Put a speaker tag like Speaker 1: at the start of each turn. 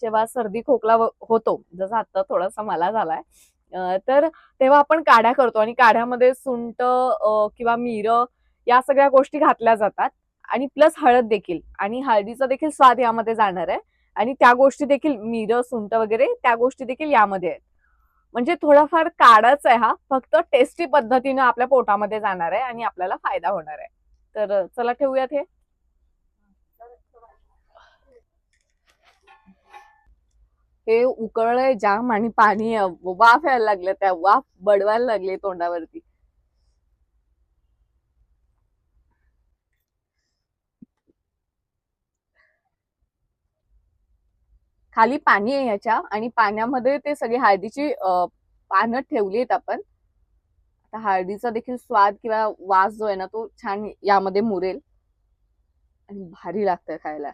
Speaker 1: जेव्हा सर्दी खोकला होतो, जसं आता थोडासा मला झालाय, तर तेव्हा आपण काढ्या करतो आणि काढ्यामध्ये सुंठ किंवा मिरं या सगळ्या गोष्टी घातल्या जातात आणि प्लस हळद देखील, आणि हळदीचा देखील स्वाद यामध्ये जाणार आहे आणि त्या गोष्टी देखील मिरं, सुंठ वगैरे त्या गोष्टी देखील यामध्ये आहेत. म्हणजे थोडाफार काढाच आहे हा, फक्त टेस्टी पद्धतीने आपल्या पोटामध्ये जाणार आहे आणि आपल्याला फायदा होणार आहे. तर चला ठेवूयात हे. हे उकळलंय जाम आणि पाणी वाफ यायला लागले, त्या वाफ बडवायला लागले तोंडावरती. खाली पाणी आहे याच्या आणि पाण्यामध्ये ते सगळी हळदीची पानं ठेवली आहेत आपण. आता हळदीचा देखील स्वाद किंवा वास जो आहे ना तो छान यामध्ये मुरेल आणि भारी लागतंय खायला.